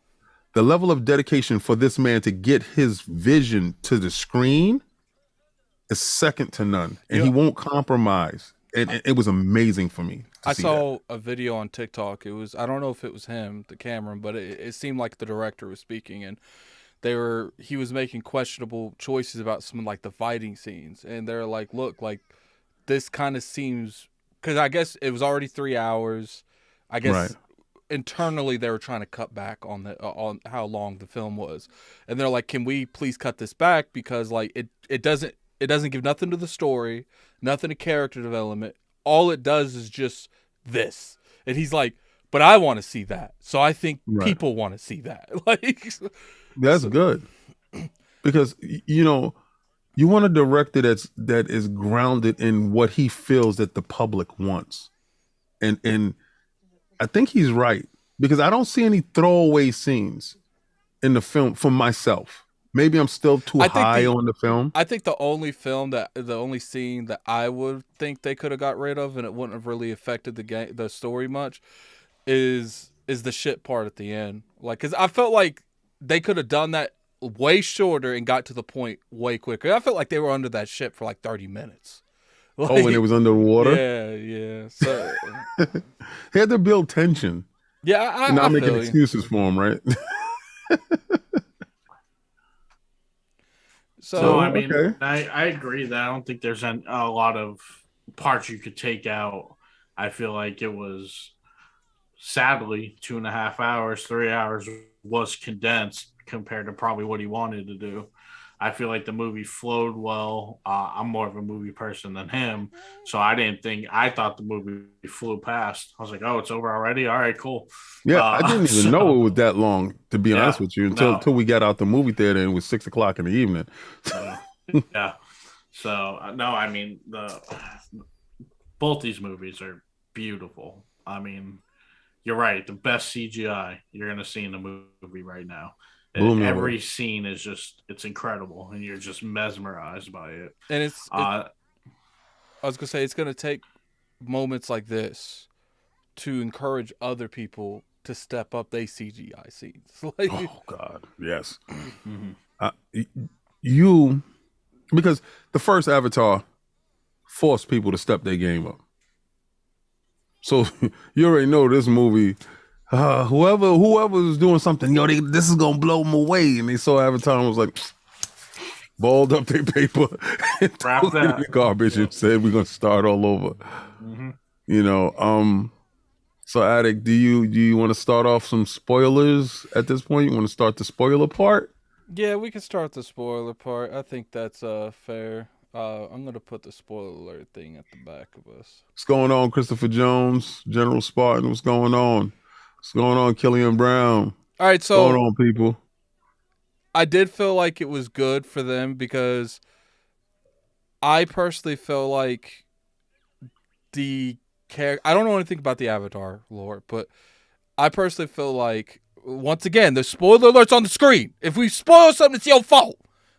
the level of dedication for this man to get his vision to the screen is second to none, and he won't compromise. it was amazing for me. I saw a video on TikTok. I don't know if it was him, the camera, but it seemed like the director was speaking, and he was making questionable choices about some of like the fighting scenes, and they're like, look, like this kind of seems, because I guess it was already 3 hours. I guess Right. internally they were trying to cut back on how long the film was, and they're like, can we please cut this back, because like it doesn't give nothing to the story, nothing to character development. All it does is just this. And he's like, but I want to see that, so I think people want to see that. Like, that's good, because you want a director that is grounded in what he feels that the public wants, and I think he's right, because I don't see any throwaway scenes in the film for myself. Maybe I'm still too high on the film. I think the only scene that I would think they could have got rid of, and it wouldn't have really affected the story much, is the shit part at the end. Like, because I felt like they could have done that way shorter and got to the point way quicker. I felt like they were under that ship for like 30 minutes. Like, when it was underwater? Yeah. So he had to build tension. Yeah, I'm not making excuses for him, right? So I mean, okay. I agree that I don't think there's a lot of parts you could take out. I feel like it was, sadly, 2.5 hours, 3 hours was condensed compared to probably what he wanted to do. I feel like the movie flowed well. I'm more of a movie person than him, so I thought the movie flew past. I was like, oh, it's over already? All right, cool. Yeah, I didn't even know it was that long, to be honest with you, until we got out the movie theater and it was 6:00 in the evening. Yeah. So, no, I mean, both these movies are beautiful. I mean, you're right. The best CGI you're going to see in the movie right now. Every scene is it's incredible, and you're just mesmerized by it. And I was gonna say, it's gonna take moments like this to encourage other people to step up their CGI scenes. Like, oh God, yes. Mm-hmm. Because the first Avatar forced people to step their game up. So you already know this movie. Whoever was doing something, this is gonna blow them away, and they saw Avatar and was like, balled up their paper, and wrap that in the garbage, and said, "We're gonna start all over." Mm-hmm. So Attic, do you want to start off some spoilers at this point? You want to start the spoiler part? Yeah, we can start the spoiler part. I think that's fair. I'm gonna put the spoiler alert thing at the back of us. What's going on, Christopher Jones, General Spartan? What's going on? What's going on, Killian Brown? All right, so what's going on, people? I did feel like it was good for them, because I personally feel like the character. I don't know anything about the Avatar lore, but I personally feel like, once again, the spoiler alert's on the screen. If we spoil something, it's your fault.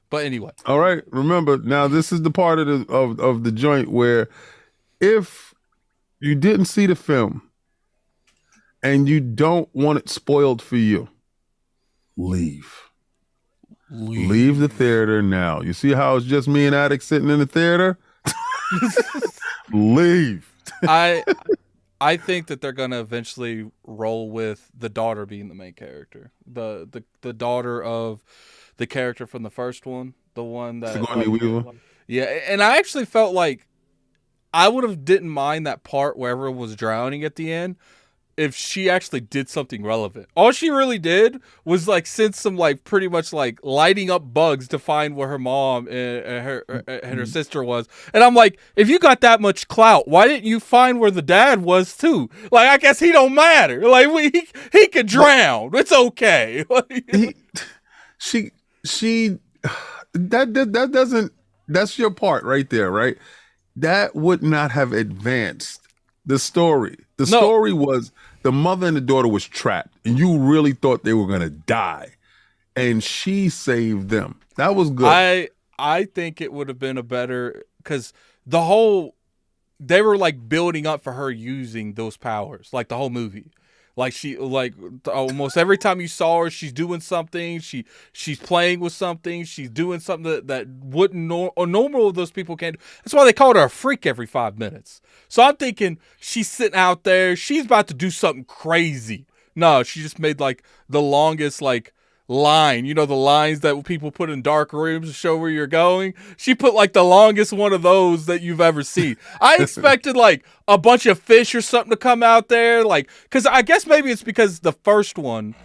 But anyway. All right. Remember, now this is the part of the joint where, if you didn't see the film and you don't want it spoiled for you, leave the theater now. You see how it's just me and Attic sitting in the theater? Leave. I think that they're gonna eventually roll with the daughter being the main character, the daughter of the character from the first one, the one that Sigourney Weaver. Yeah, and I actually felt like I would have didn't mind that part where everyone was drowning at the end if she actually did something relevant. All she really did was like send some like pretty much like lighting up bugs to find where her mom and her sister was. And I'm like, if you got that much clout, why didn't you find where the dad was too? Like, I guess he don't matter. Like, he could drown. It's okay. That doesn't. That's your part right there, right? That would not have advanced the story. The story was the mother and the daughter was trapped, and you really thought they were gonna die, and she saved them. That was good. I think it would have been a better, because they were like building up for her using those powers, like the whole movie. Like almost every time you saw her, she's doing something. She's playing with something. She's doing something that wouldn't or normal those people can't do. That's why they called her a freak every 5 minutes. So I'm thinking she's sitting out there. She's about to do something crazy. No, she just made like the longest like line. You know, the lines that people put in dark rooms to show where you're going. She put like the longest one of those that you've ever seen. I expected like a bunch of fish or something to come out there. Like, because I guess maybe it's because the first one,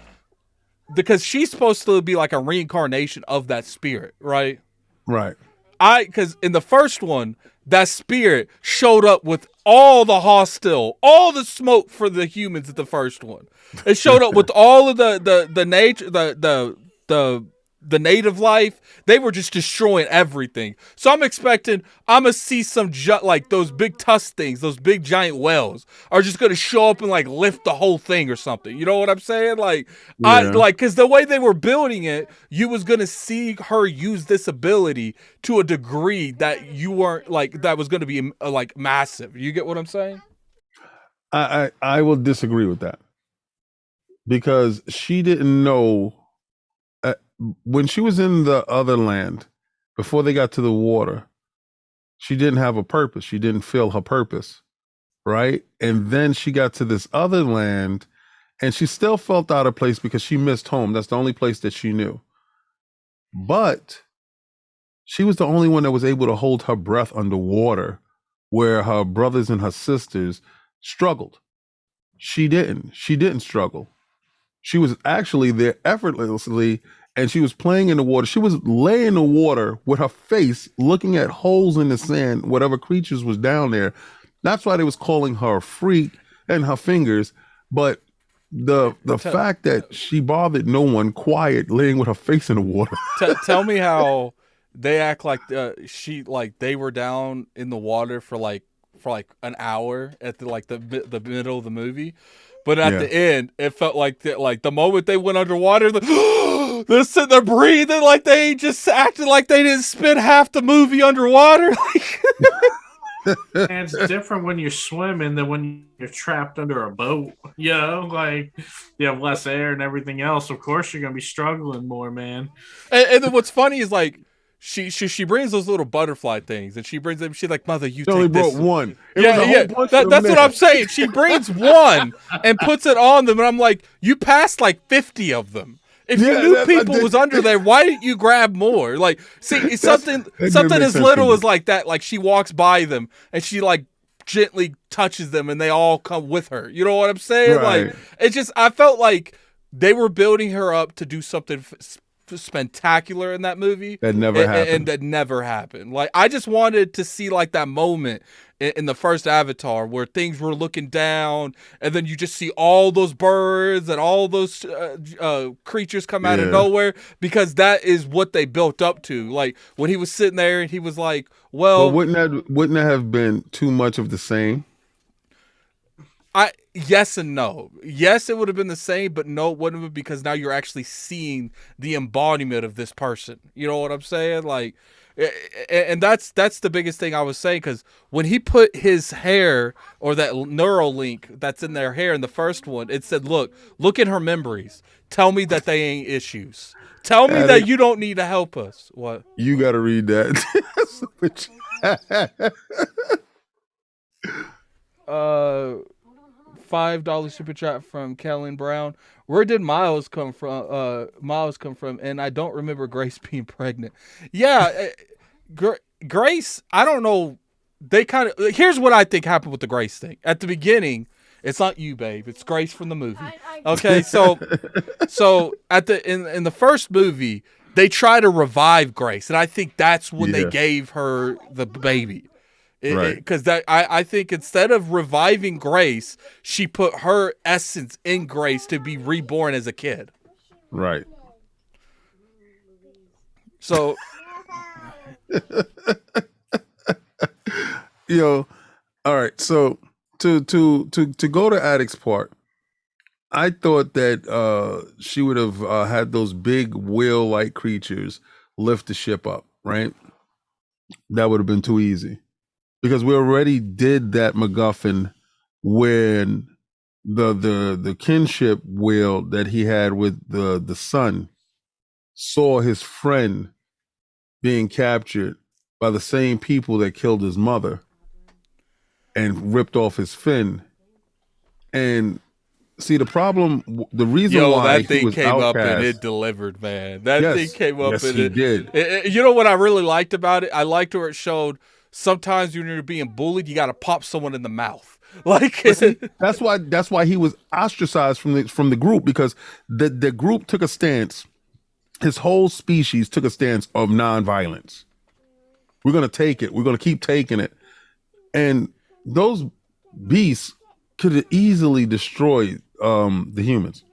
because she's supposed to be like a reincarnation of that spirit, right? Right. Because in the first one, that spirit showed up with all the all the smoke for the humans at the first one. It showed up with all of the nature, the native life. They were just destroying everything. So I'm expecting I'm gonna see some like those big tusk things, those big giant whales are just gonna show up and like lift the whole thing or something. You know what I'm saying? Like because the way they were building it, you was gonna see her use this ability to a degree that you weren't like that was gonna be like massive. You get what I'm saying? I will disagree with that because she didn't know. When she was in the other land, before they got to the water, she didn't have a purpose. She didn't feel her purpose, right? And then she got to this other land, and she still felt out of place because she missed home. That's the only place that she knew. But she was the only one that was able to hold her breath underwater, where her brothers and her sisters struggled. She didn't. She didn't struggle. She was actually there effortlessly, and she was playing in the water. She was laying in the water with her face looking at holes in the sand, whatever creatures was down there. That's why they was calling her a freak and her fingers. But the fact that she bothered no one, quiet, laying with her face in the water. Tell me how they act like they were down in the water for like an hour at the middle of the movie. But at the end, it felt like the moment they went underwater, they're sitting there breathing like they just acted like they didn't spend half the movie underwater. And it's different when you're swimming than when you're trapped under a boat. You know, like you have less air and everything else. Of course, you're gonna be struggling more, man. And then what's funny is like she brings those little butterfly things, and she brings them. She's like, "Mother, you only take this." brought one. That's what I'm saying. She brings one and puts it on them, and I'm like, "You passed like 50 of them. If you knew people was under there, why didn't you grab more?" Like, see, something as little as like that. Like she walks by them and she like gently touches them, and they all come with her. You know what I'm saying? Right. Like, it's just I felt like they were building her up to do something spectacular in that movie that never happened. And that never happened. Like I just wanted to see like that moment in the first Avatar where things were looking down, and then you just see all those birds and all those creatures come out of nowhere, because that is what they built up to. Like when he was sitting there and he was like, "Well, but wouldn't that have been too much of the same?" Yes and no. Yes, it would have been the same, but no, it wouldn't have, because now you're actually seeing the embodiment of this person. You know what I'm saying? Like, and that's the biggest thing I was saying, because when he put his hair, or that neural link that's in their hair in the first one, it said, look in her memories. Tell me that they ain't issues. Tell me that you don't need to help us. What? You got to read that. $5 super chat from Kellen Brown. Where did Miles come from? And I don't remember Grace being pregnant. Yeah, Grace. I don't know. They kind of. Here's what I think happened with the Grace thing. At the beginning, it's not you, babe. It's Grace from the movie. Okay, so at in the first movie, they try to revive Grace, and I think that's when they gave her the baby. Right. Because I think instead of reviving Grace, she put her essence in Grace to be reborn as a kid. Right. So, all right. So to go to Addict's part, I thought that she would have had those big whale-like creatures lift the ship up. Right. That would have been too easy. Because we already did that MacGuffin when the kinship will that he had with the son saw his friend being captured by the same people that killed his mother and ripped off his fin. And see the problem, the reason why that he thing was came up and outcast. it delivered, man. That thing Yes, came up yes, and he did. You know what I really liked about it? I liked where it showed sometimes when you're being bullied, you got to pop someone in the mouth. Like, See, that's why he was ostracized from the group, because the group took a stance. His whole species took a stance of nonviolence. We're gonna take it. We're gonna keep taking it. And those beasts could have easily destroyed the humans,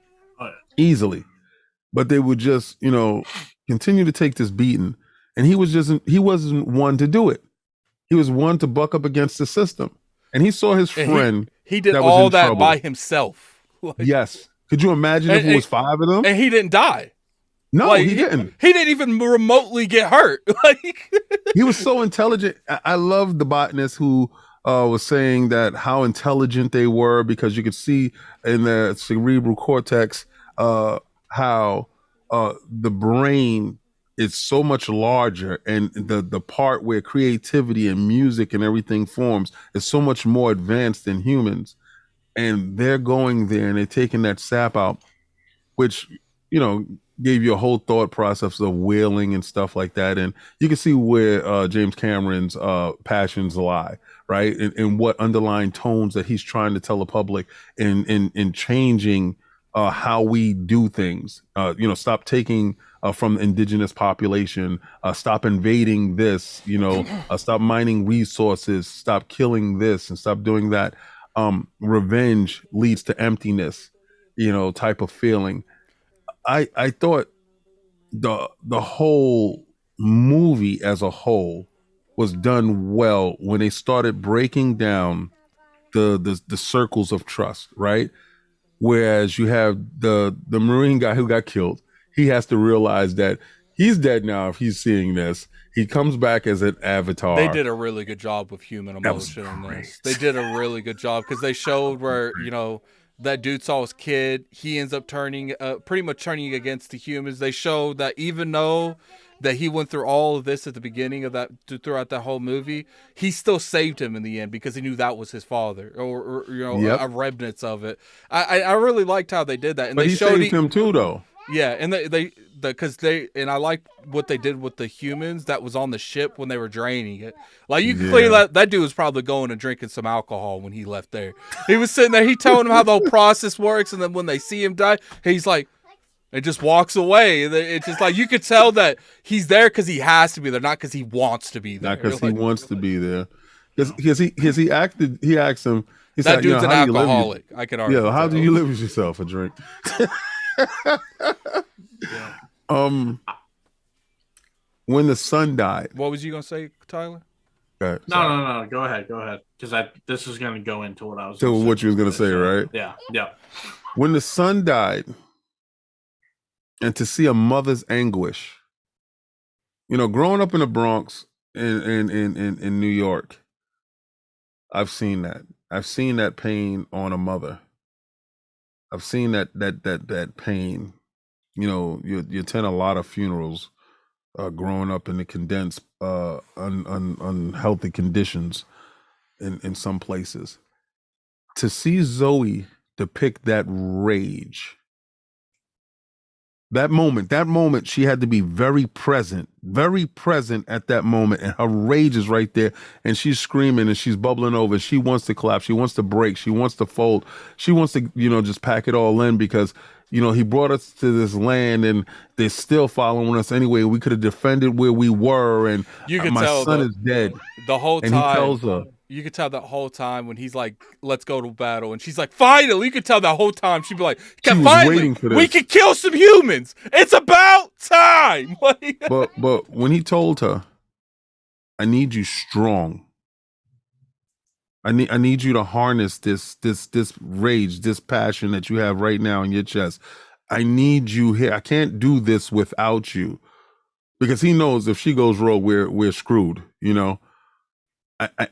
easily, but they would just continue to take this beating. And he wasn't one to do it. He was one to buck up against the system. And he saw his friend. He did that was all in that trouble. by himself. Like, Yes. Could you imagine if it was 5 of them? and he didn't die. No, Like, he didn't. He didn't even remotely get hurt. Like, He was so intelligent. I love the botanist who was saying that how intelligent they were, because you could see in the cerebral cortex how the brain is so much larger, and the part where creativity and music and everything forms is so much more advanced than humans. And they're going there and they're taking that sap out, which gave you a whole thought process of whaling and stuff like that. And you can see where James Cameron's passions lie, right? And what underlying tones that he's trying to tell the public in changing how we do things. Stop taking from the indigenous population, stop invading this, stop mining resources, stop killing this, and stop doing that. Revenge leads to emptiness, type of feeling. I thought the whole movie as a whole was done well when they started breaking down the circles of trust, right? Whereas you have the Marine guy who got killed, he has to realize that he's dead now. If he's seeing this, he comes back as an avatar. They did a really good job with human emotion in this. They did a really good job, because they showed where that dude saw his kid. He ends up pretty much turning against the humans. They showed that even though that he went through all of this at the beginning of that, throughout that whole movie, he still saved him in the end, because he knew that was his father, or Yep. a remnants of it. I really liked how they did that, and But they he showed saved him too, though. Yeah, and I like what they did with the humans that was on the ship when they were draining it. Like, you can clearly that dude was probably going and drinking some alcohol when he left there. He was sitting there, he telling them how the whole process works, and then when they see him die, he's like, it just walks away. It's just like, you could tell that he's there because he has to be there, not because he wants to be there. Not because he wants to be there. Because he acted. He asked him. He that said, dude's an how do you live alcoholic. I could argue. Yeah, how do you live with yourself? A drink. When the son died. What was you gonna say, Tyler? Okay, No. Go ahead. Because this is going to go into what I was. So what you was gonna say, right? Yeah. When the son died, and to see a mother's anguish. Growing up in the Bronx in New York, I've seen that. I've seen that pain on a mother. I've seen that pain. You attend a lot of funerals growing up in the condensed unhealthy conditions in some places. To see Zoe depict that rage, that moment, she had to be very present at that moment. And her rage is right there. And she's screaming and she's bubbling over. She wants to collapse. She wants to break. She wants to fold. She wants to, just pack it all in, because, he brought us to this land and they're still following us anyway. We could have defended where we were. And You could my tell son is dead. The whole time. And he tells her. You could tell that whole time when he's like, let's go to battle. And she's like, finally. You could tell that whole time she'd be like, She was finally, waiting for this. we can kill some humans. It's about time. But when he told her, I need you strong. I need you to harness this rage, this passion that you have right now in your chest. I need you here. I can't do this without you. Because he knows if she goes rogue, we're screwed,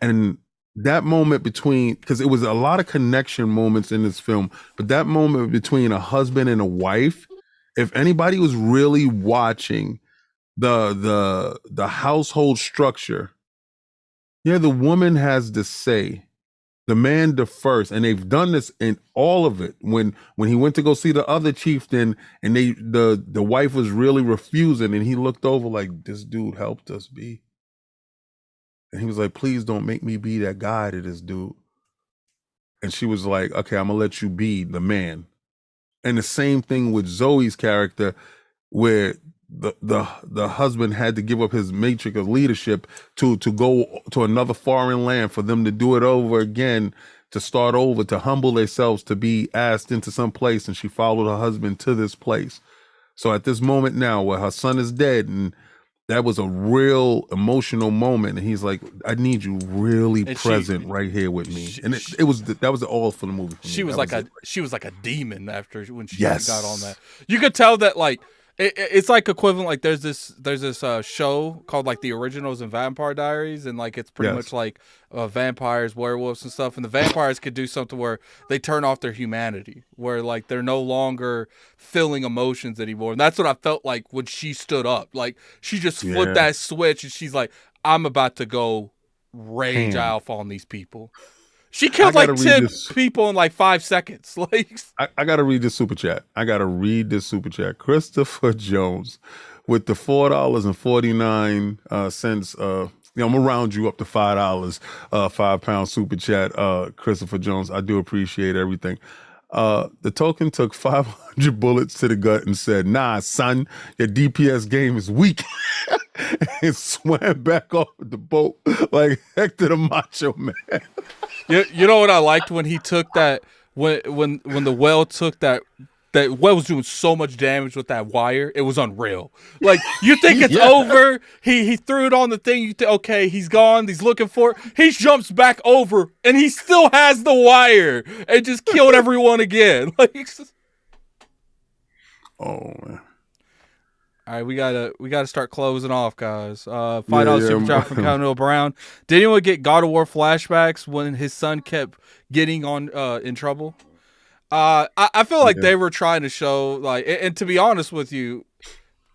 and that moment between, because it was a lot of connection moments in this film, but that moment between a husband and a wife, if anybody was really watching the household structure, yeah, the woman has the say, the man defers, and they've done this in all of it. When he went to go see the other chieftain, and the wife was really refusing, and he looked over like, this dude helped us be, and he was like, please don't make me be that guy to this dude. And she was like, okay, I'm gonna let you be the man. And the same thing with Zoe's character, where the husband had to give up his matrix of leadership to go to another foreign land for them to do it over again, to start over, to humble themselves, to be asked into some place, and she followed her husband to this place. So at this moment now where her son is dead, and that was a real emotional moment, and he's like, I need you really And present right here with me. And it was that was all for the movie for me. She was That like a demon after when she Yes. got on that. You could tell that like it's like equivalent. Like there's this show called like The Originals and Vampire Diaries, and like it's pretty Yes. much like vampires, werewolves, and stuff. And the vampires could do something where they turn off their humanity, where like they're no longer feeling emotions anymore. And that's what I felt like when she stood up. Like she just flipped Yeah. that switch, and she's like, I'm about to go rage Ham. alpha on these people. She killed I gotta like read 10 this. people in like 5 seconds. Like, I gotta read this super chat. Christopher Jones with the $4.49. I'm gonna round you up to $5. £5 super chat. Christopher Jones, I do appreciate everything. The token took 500 bullets to the gut and said, "Nah, son, your DPS game is weak," and swam back off the boat like Hector the Macho Man. you know what I liked when he took that when the whale took that whale was doing so much damage with that wire. It was unreal. Like you think it's over. He threw it on the thing. You think, okay, he's gone. He's looking for it. He jumps back over and he still has the wire and just killed everyone again. Like, Oh man. all right, we gotta start closing off, guys. $5 super chat from Colonel Brown. Did anyone get God of War flashbacks when his son kept getting on in trouble? I feel like they were trying to show like, and to be honest with you,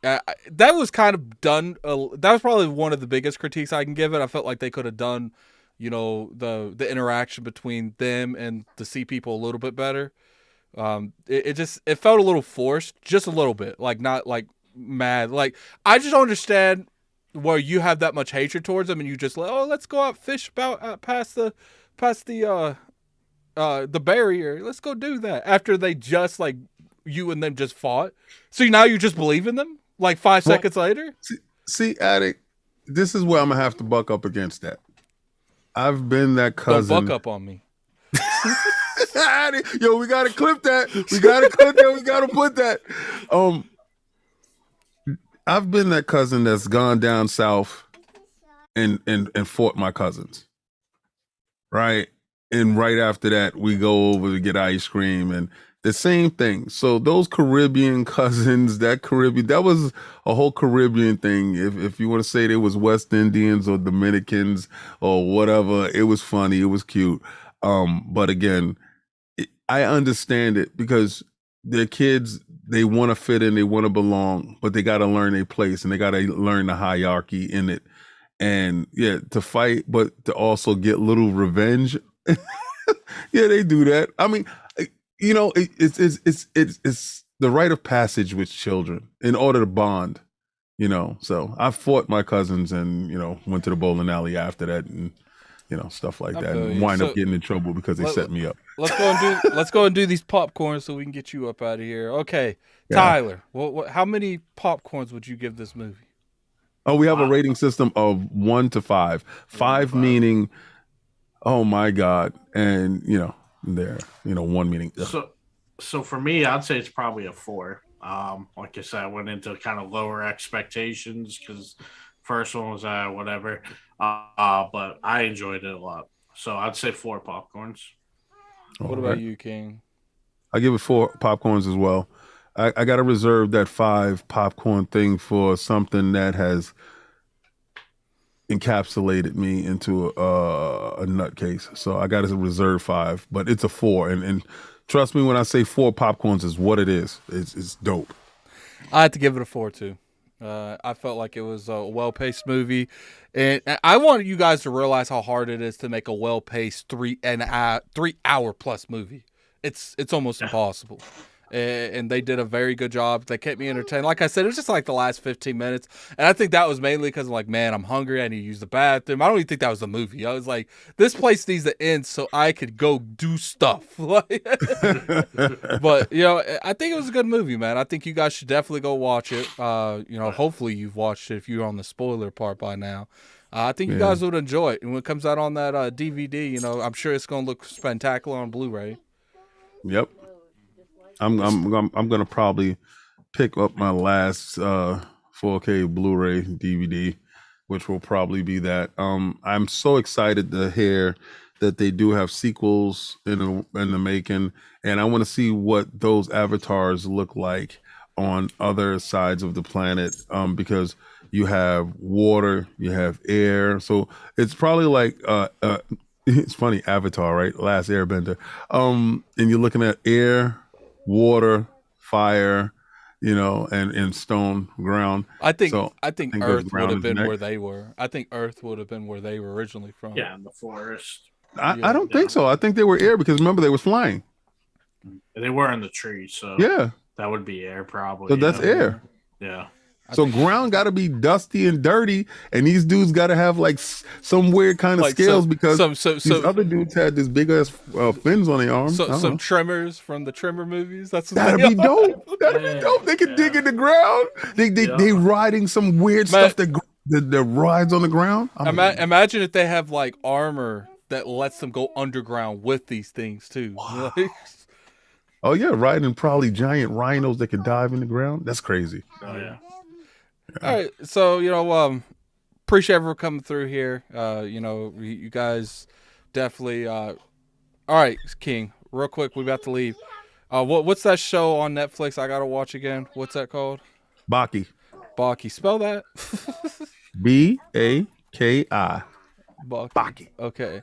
that was kind of done. That was probably one of the biggest critiques I can give it. I felt like they could have done, the interaction between them and the sea people a little bit better. It felt a little forced, just a little bit, like not like mad. Like I just don't understand where you have that much hatred towards them and you just like, oh, let's go out fish about past the barrier. Let's go do that after they just like you and them just fought. So now you just believe in them like 5 seconds later. See, Addict, this is where I'm gonna have to buck up against that. I've been that cousin. Don't buck up on me. Yo, we gotta clip that. We gotta clip that. We gotta put that. I've been that cousin that's gone down south and fought my cousins. Right? And right after that, we go over to get ice cream and the same thing. So those Caribbean cousins, that was a whole Caribbean thing. If you want to say they was West Indians or Dominicans or whatever, it was funny. It was cute. But again, I understand it because they're kids. They want to fit in. They want to belong, but they got to learn their place and they got to learn the hierarchy in it. And yeah, to fight, but to also get little revenge. Yeah, they do that. I mean, it's the rite of passage with children in order to bond. So I fought my cousins and went to the bowling alley after that and stuff like that, and wind up getting in trouble because they set me up. Let's go and do these popcorns so we can get you up out of here. Okay, yeah. Tyler, how many popcorns would you give this movie? Oh, we have a rating system of 1 to 5. 5 meaning, oh my God, and 1 meaning. So for me, I'd say it's probably a 4. Like I said, I went into kind of lower expectations because first one was whatever. But I enjoyed it a lot. So I'd say 4 popcorns. What about you, King? I give it 4 popcorns as well. I got to reserve that 5 popcorn thing for something that has encapsulated me into a nutcase. So I got a reserve 5, but it's a 4. And trust me when I say 4 popcorns is what it is. It's dope. I had to give it a 4 too. I felt like it was a well-paced movie, and I want you guys to realize how hard it is to make a well-paced 3 hour plus movie. It's almost impossible. And they did a very good job. They kept me entertained. Like I said, it was just like the last 15 minutes. And I think that was mainly because I'm like, man, I'm hungry. I need to use the bathroom. I don't even think that was the movie. I was like, this place needs to end so I could go do stuff. But, I think it was a good movie, man. I think you guys should definitely go watch it. Hopefully you've watched it if you're on the spoiler part by now. I think you guys would enjoy it. And when it comes out on that DVD, I'm sure it's going to look spectacular on Blu-ray. Yep. I'm gonna probably pick up my last 4K Blu-ray DVD, which will probably be that. I'm so excited to hear that they do have sequels in the making, and I want to see what those avatars look like on other sides of the planet. Because you have water, you have air, so it's probably like it's funny, Avatar, right? Last Airbender. And you're looking at air, water, fire, and stone, ground. I think Earth would have been next. where they were. I think Earth would have been where they were originally from. Yeah, in the forest. I don't think so. I think they were air because remember they was flying. They were in the trees, so yeah, that would be air probably. So that's air. Yeah. So ground got to be dusty and dirty, and these dudes got to have like some weird kind of scales because these other dudes had this big ass fins on their arms. Some Tremors from the Trimmer movies. That'd be dope. That'd be dope. They can dig in the ground. They riding some weird stuff that rides on the ground. Imagine if they have like armor that lets them go underground with these things too. Wow. Oh yeah, riding probably giant rhinos that can dive in the ground. That's crazy. Oh yeah. All right, so appreciate everyone coming through here. You guys definitely. All right, King. Real quick, we about to leave. What's that show on Netflix I gotta watch again? What's that called? Baki. Baki. Spell that. Baki. Baki. Okay.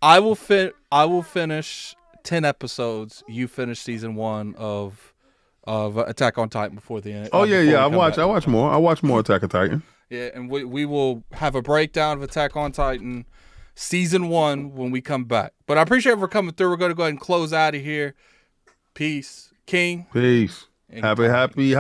I will finish 10 episodes. You finish season 1 of Attack on Titan before the end. Oh yeah. I watch more. I watch more Attack on Titan. Yeah, and we will have a breakdown of Attack on Titan season 1 when we come back. But I appreciate everyone coming through. We're going to go ahead and close out of here. Peace, King. Peace. Happy holidays.